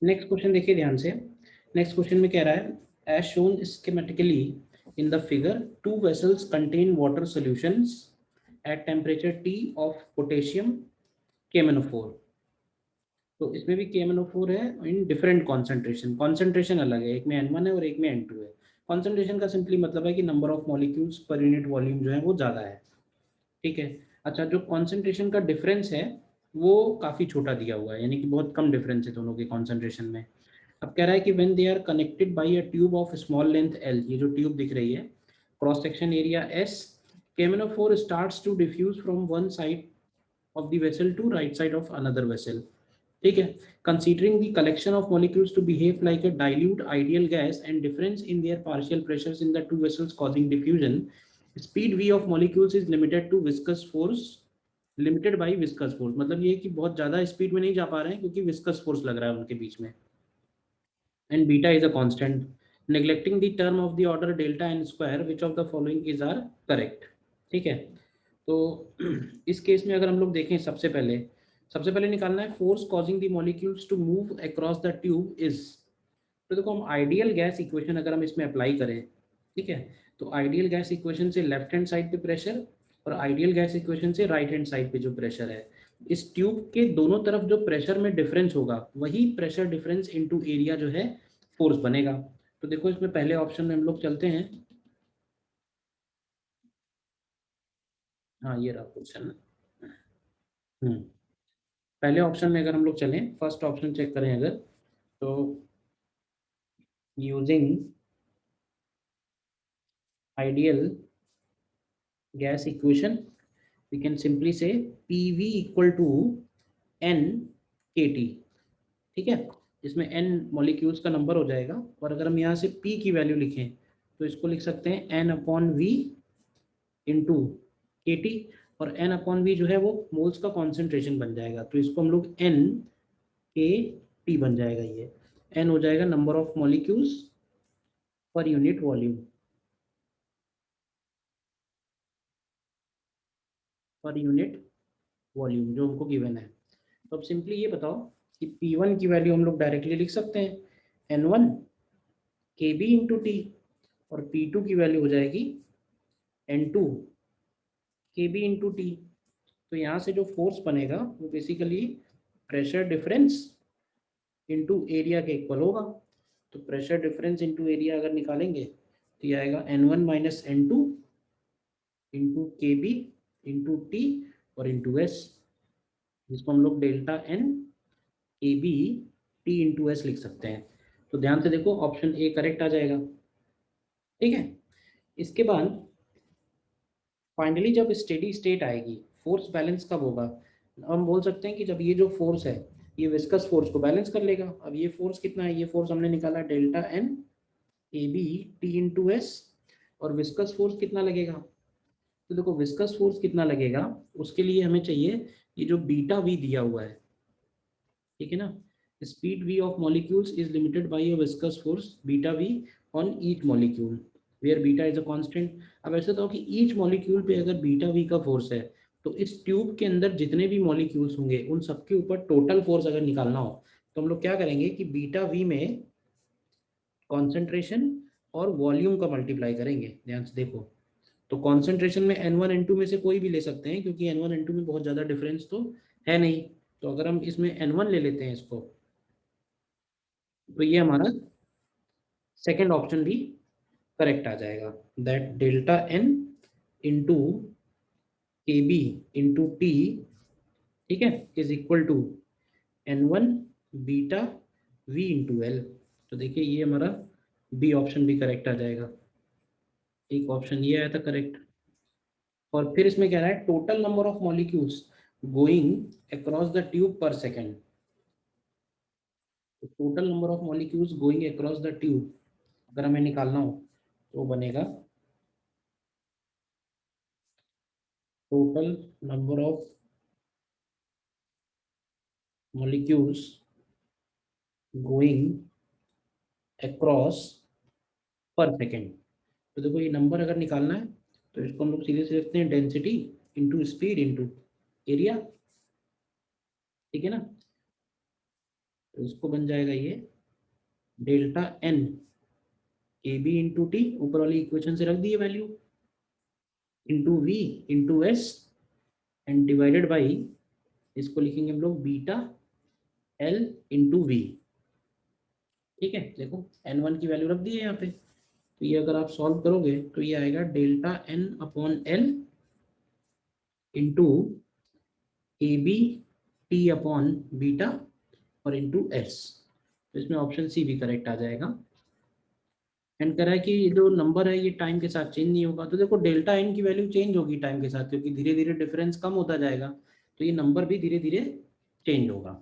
Next question देखिए ध्यान से। नेक्स्ट क्वेश्चन में कह रहा है as shown schematically in the figure two vessels contain water solutions at temperature T of potassium KMnO4। तो इसमें भी KMnO4 है इन डिफरेंट कॉन्सेंट्रेशन, कॉन्सेंट्रेशन अलग है, एक में N1 है और एक में N2 है। कॉन्सेंट्रेशन का सिंपली मतलब है कि number of molecules per unit volume जो है वो ज़्यादा है। ठीक है। अच्छा, जो कॉन्सेंट्रेशन का डिफरेंस है वो काफ़ी छोटा दिया हुआ है, यानी कि बहुत कम डिफरेंस है दोनों के कॉन्सेंट्रेशन में। अब कह रहा है कि when they are connected by a tube of small length L, ये जो ट्यूब दिख रही है, cross section area S, KMnO4 starts to diffuse from one side of the vessel to right side of another vessel। ठीक है। considering the collection of molecules to behave like a dilute ideal gas and difference in their partial pressures in the two vessels causing diffusion, speed v of molecules is limited to viscous force, limited by viscous force। मतलब ये कि बहुत ज़्यादा speed में नहीं जा पा रहे हैं क्योंकि विस्कस फोर्स लग रहा है उनके बीच में। and beta is a constant, neglecting the term of the order delta n square, which of the following is are correct। ठीक है। तो इस केस में अगर हम लोग देखें, सबसे पहले निकालना है force causing the molecules to move across the tube is. तो देखो, हम आइडियल गैस इक्वेशन अगर हम इसमें अप्लाई करें, ठीक है, तो आइडियल गैस इक्वेशन से लेफ्ट हैंड साइड पे प्रेशर और आइडियल गैस इक्वेशन से राइट हैंड साइड पे जो प्रेशर है, इस ट्यूब के दोनों तरफ जो प्रेशर में डिफरेंस होगा वही प्रेशर डिफरेंस इनटू एरिया जो है फोर्स बनेगा। तो देखो, इसमें पहले ऑप्शन में हम लोग चलते हैं। हाँ, ये रहा क्वेश्चन। हम्म पहले ऑप्शन में अगर हम लोग चलें, फर्स्ट ऑप्शन चेक करें अगर, तो using ideal gas equation we can simply say PV equal to N KT। ठीक है। इसमें N मॉलिक्यूल्स का नंबर हो जाएगा, और अगर हम यहाँ से P की वैल्यू लिखें तो इसको लिख सकते हैं N/V इंटू KT, और N/V जो है वो मोल्स का कॉन्सेंट्रेशन बन जाएगा, तो इसको हम लोग NKT बन जाएगा। ये N हो जाएगा number of molecules per unit volume, per unit volume जो हमको गिवन है। तो अब सिंपली ये बताओ कि P1 की वैल्यू हम लोग डायरेक्टली लिख सकते हैं N1 KB इंटू टी, और P2 की वैल्यू हो जाएगी N2 KB इंटू टी। तो यहाँ से जो फोर्स बनेगा वो basically pressure difference into area के इक्वल होगा। तो प्रेशर डिफरेंस इंटू एरिया अगर निकालेंगे तो ये आएगा N1 minus N2 into KB into T और इंटू S, जिसको हम लोग delta N AB T into S लिख सकते हैं। तो ध्यान से देखो, ऑप्शन ए करेक्ट आ जाएगा। ठीक है। इसके बाद फाइनली जब स्टेडी स्टेट आएगी, फोर्स बैलेंस कब होगा? हम बोल सकते हैं कि जब ये जो फोर्स है ये विस्कस फोर्स को बैलेंस कर लेगा। अब ये फोर्स कितना है? ये फोर्स हमने निकाला delta N AB T into S, और विस्कस फोर्स कितना लगेगा? तो देखो, विस्कस फोर्स कितना लगेगा उसके लिए हमें चाहिए ये जो बीटा V दिया हुआ है, ठीक है ना। Speed V of molecules is limited by a viscous force beta V on each molecule where beta is a constant. अब ऐसा तो कि ईच मॉलिक्यूल पे अगर बीटा V का फोर्स है, तो इस ट्यूब के अंदर जितने भी मॉलिक्यूल्स होंगे उन सबके ऊपर टोटल फोर्स अगर निकालना हो तो हम लोग क्या करेंगे कि बीटा V में कॉन्सेंट्रेशन और वॉल्यूम का मल्टीप्लाई करेंगे। ध्यान से देखो, तो कॉन्सेंट्रेशन में N1 N2 में से कोई भी ले सकते हैं, क्योंकि N1 N2 में बहुत ज़्यादा डिफरेंस तो है नहीं। तो अगर हम इसमें N1 ले लेते हैं इसको, तो ये हमारा सेकेंड ऑप्शन भी करेक्ट आ जाएगा, that delta N into KB into T, ठीक है, is equal to N1 beta V into L। तो देखिए, ये हमारा बी ऑप्शन भी करेक्ट आ जाएगा। एक ऑप्शन ये आया था करेक्ट। और फिर इसमें कह रहा है total number of molecules going across the tube पर सेकेंड। तो total number of molecules going across the tube अगर हमें निकालना हो तो बनेगा total number of molecules going across पर सेकेंड। तो देखो, ये नंबर अगर निकालना है तो इसको हम लोग सीधे से लिखते हैं density into speed into area, ठीक है ना। तो इसको बन जाएगा ये delta N K B into T, ऊपर वाली इक्वेशन से रख दिए value, into V into S and divided by, इसको लिखेंगे हम लोग बीटा एल इंटू वी। ठीक है, देखो n1 की वैल्यू रख दी है यहाँ पे, तो ये अगर आप सॉल्व करोगे तो ये आएगा delta N upon L into A B T upon beta और इंटू एस। तो इसमें ऑप्शन सी भी करेक्ट आ जाएगा। एंड कह रहा है कि ये जो नंबर है ये टाइम के साथ चेंज नहीं होगा, तो देखो डेल्टा एन की वैल्यू चेंज होगी टाइम के साथ, क्योंकि धीरे धीरे डिफरेंस कम होता जाएगा, तो ये नंबर भी धीरे धीरे चेंज होगा।